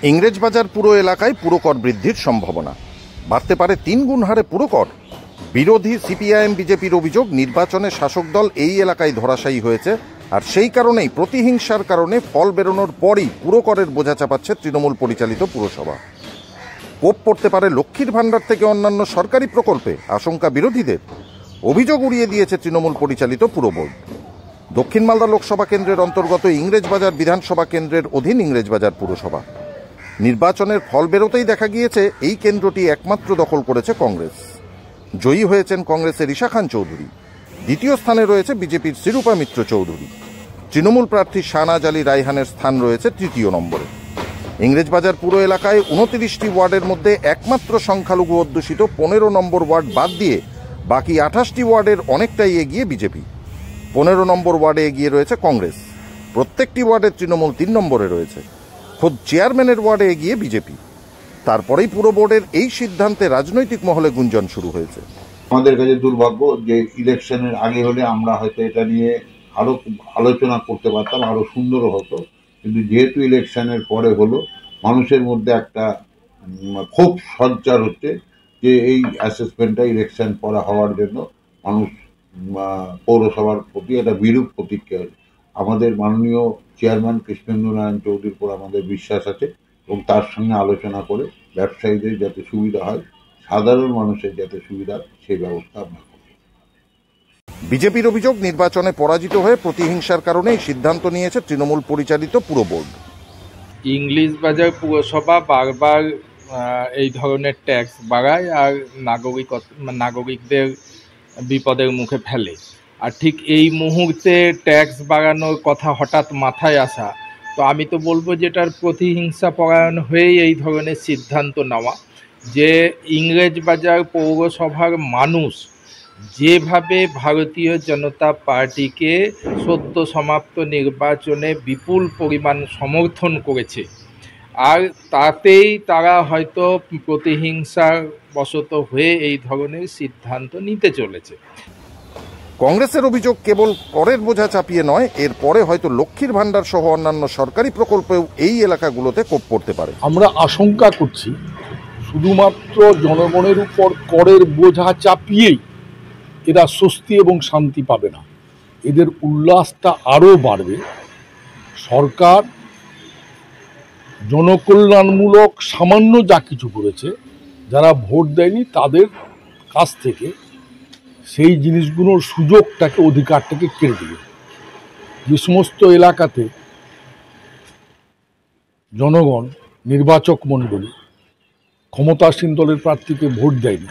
ইংরেজবাজার পুরো এলাকায় পুরকর বৃদ্ধির সম্ভাবনা, বাড়তে পারে 3 গুণ হারে পুরকর। বিরোধী সিপিআইএম বিজেপির অভিযোগ, নির্বাচনে শাসক দল এই এলাকায় ধরাশায়ী হয়েছে, আর সেই কারণেই প্রতিহিংসার কারণে ফল বেরোনোর পরই পুরকরের বোঝা চাপাচ্ছে তৃণমূল পরিচালিত পুরসভা। কোপ পড়তে পারে লক্ষ্মীর ভাণ্ডার থেকে অন্যান্য সরকারি প্রকল্পে, আশঙ্কা বিরোধীদের। অভিযোগ উড়িয়ে দিয়েছে তৃণমূল পরিচালিত পুর বোর্ড। দক্ষিণ মালদা লোকসভা কেন্দ্রের অন্তর্গত ইংরেজবাজার বিধানসভা কেন্দ্রের অধীন ইংরেজবাজার পুরসভা। নির্বাচনের ফল বেরোতেই দেখা গিয়েছে এই কেন্দ্রটি একমাত্র দখল করেছে কংগ্রেস। জয়ী হয়েছেন কংগ্রেসের ঈশা খান চৌধুরী। দ্বিতীয় স্থানে রয়েছে বিজেপির শিরূপা মিত্র চৌধুরী। তৃণমূল প্রার্থী শাহনাজ আলী রায়হানের স্থান রয়েছে তৃতীয় নম্বরে। ইংরেজবাজার পুরো এলাকায় 29টি ওয়ার্ডের মধ্যে একমাত্র সংখ্যালঘু অধ্যুষিত 15 নম্বর ওয়ার্ড বাদ দিয়ে বাকি 28টি ওয়ার্ডের অনেকটাই এগিয়ে বিজেপি। 15 নম্বর ওয়ার্ডে এগিয়ে রয়েছে কংগ্রেস। প্রত্যেকটি ওয়ার্ডের তৃণমূল 3 নম্বরে রয়েছে। খোদ চেয়ারম্যানের ওয়ার্ডে এগিয়ে বিজেপি। তারপরেই পুরো বোর্ডের এই সিদ্ধান্তে রাজনৈতিক মহলে গুঞ্জন শুরু হয়েছে। আমাদের কাছে দুর্ভাগ্য যে ইলেকশনের আগে হলে আমরা হয়তো এটা নিয়ে আরো আলোচনা করতে পারতাম, আরো সুন্দর হতো। কিন্তু যেহেতু ইলেকশনের পরে হলো, মানুষের মধ্যে একটা ক্ষোভ সঞ্চার হচ্ছে যে এই অ্যাসেসমেন্টটা ইলেকশন পরে হওয়ার জন্য মানুষ পৌরসভার প্রতি একটা বিরূপ প্রতিক্রিয়া। আমাদের মাননীয় চেয়ারম্যান কৃষ্ণেন্দু নারায়ণ চৌধুরীর উপর আমাদের বিশ্বাস আছে এবং তার সঙ্গে আলোচনা করে ব্যবসায়ীদের যাতে সুবিধা হয়, সাধারণ মানুষের যাতে সুবিধা, সেই ব্যবস্থা আমরা করব। বিজেপির অভিযোগ, নির্বাচনে পরাজিত হয়ে প্রতিহিংসার কারণে এই সিদ্ধান্ত নিয়েছে তৃণমূল পরিচালিত পুর বোর্ড। ইংলিশবাজার পুরসভা বারবার এই ধরনের ট্যাক্স বাড়ায় আর নাগরিকদের বিপদের মুখে ফেলে। আর ঠিক এই মুহূর্তে ট্যাক্স বাড়ানোর কথা হঠাৎ মাথায় আসা, তো আমি তো বলবো যে এটার প্রতিহিংসা পরায়ণ হয়েই এই ধরনের সিদ্ধান্ত নেওয়া। যে ইংরেজবাজার পৌরসভার মানুষ যেভাবে ভারতীয় জনতা পার্টিকে সদ্য সমাপ্ত নির্বাচনে বিপুল পরিমাণ সমর্থন করেছে, আর তাতেই তারা হয়তো প্রতিহিংসার বশত হয়ে এই ধরনের সিদ্ধান্ত নিতে চলেছে। কংগ্রেসের অভিযোগ, কেবল করের বোঝা চাপিয়ে নয়, এরপরে হয়তো লক্ষ্মীর ভাণ্ডার সহ অন্যান্য সরকারি প্রকল্পেও এই এলাকাগুলোতে কোপ পড়তে পারে। আমরা আশঙ্কা করছি শুধুমাত্র জনগণের উপর করের বোঝা চাপিয়েই এরা স্বস্তি এবং শান্তি পাবে না, এদের উল্লাসটা আরও বাড়বে। সরকার জনকল্যাণমূলক সামান্য যা কিছু করেছে, যারা ভোট দেয়নি তাদের কাছ থেকে সেই জিনিসগুলোর সুযোগটাকে, অধিকারটাকে কেড়ে দিবে। যে সমস্ত এলাকাতে জনগণ, নির্বাচক মণ্ডলী ক্ষমতাসীন দলের প্রার্থীকে ভোট দেয়নি,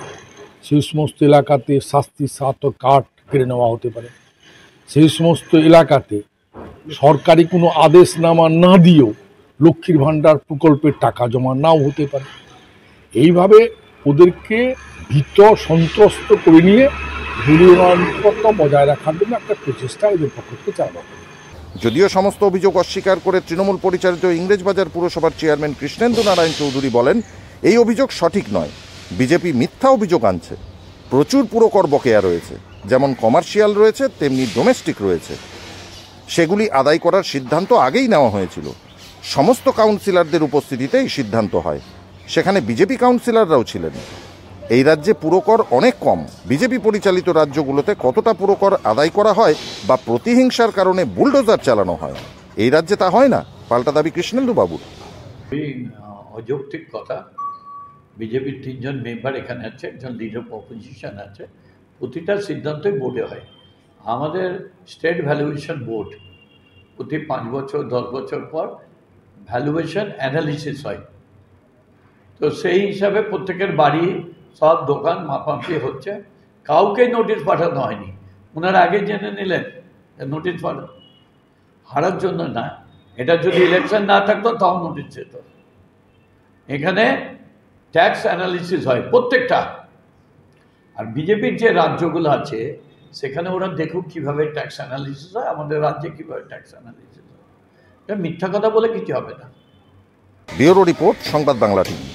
সেই সমস্ত এলাকাতে শাস্তি সাত কার্ড কেড়ে নেওয়া হতে পারে। সেই সমস্ত এলাকাতে সরকারি কোনো আদেশনামা না দিয়েও লক্ষ্মীর ভাণ্ডার প্রকল্পের টাকা জমা নাও হতে পারে। এইভাবে ওদেরকে ভীত সন্ত্রস্ত করে নিয়ে দলীয় নিরাপত্তা বজায় রাখার জন্য একটা প্রচেষ্টা এদের পক্ষ থেকে চালানো হবে। যদিও সমস্ত অভিযোগ অস্বীকার করে তৃণমূল পরিচালিত ইংরেজবাজার পুরসভার চেয়ারম্যান কৃষ্ণেন্দু নারায়ণ চৌধুরী বলেন, এই অভিযোগ সঠিক নয়। বিজেপি মিথ্যা অভিযোগ আনছে। প্রচুর পুরকর বকেয়া রয়েছে, যেমন কমার্শিয়াল রয়েছে তেমনি ডোমেস্টিক রয়েছে। সেগুলি আদায় করার সিদ্ধান্ত আগেই নেওয়া হয়েছিল। সমস্ত কাউন্সিলরদের উপস্থিতিতে এই সিদ্ধান্ত হয়। সেখানে বিজেপি কাউন্সিলররাও ছিলেন। এই রাজ্যে পুরকর অনেক কম। বিজেপি পরিচালিত রাজ্যগুলোতে কতটা পুরকর আদায় করা হয় বা প্রতিহিংসার কারণে বুলডোজার চালানো হয়, এই রাজ্যে তা হয় না, পাল্টা দাবি কৃষ্ণেন্দু বাবুর। অযৌক্তিক কথা। বিজেপির 3 জন মেম্বার এখানে আছে, একজন লিডার অফ অপোজিশন আছে। প্রতিটা সিদ্ধান্তই বোর্ডে হয়। আমাদের স্টেট ভ্যালুয়েশন বোর্ড প্রতি 5 বছর 10 বছর পর ভ্যালুয়েশন অ্যানালিসিস হয়। তো সেই হিসাবে প্রত্যেকের বাড়ি, সব দোকান মাপামাপি হচ্ছে। কাউকে নোটিশ পাঠানো হয়নি। ওনারা আগে জেনে নিলেন নোটিশ পাঠানো হারার জন্য না, এটা যদি ইলেকশন না থাকতো তাও নোটিশ যেত। এখানে ট্যাক্স অ্যানালিসিস হয় প্রত্যেকটা। আর বিজেপির যে রাজ্যগুলো আছে সেখানে ওরা দেখুক কীভাবে ট্যাক্স অ্যানালিসিস হয়, আমাদের রাজ্যে কীভাবে ট্যাক্স অ্যানালিসিস হয়। এটা মিথ্যা কথা বলে কিছু হবে না। ব্যুরো রিপোর্ট, সংবাদ বাংলা টিভি।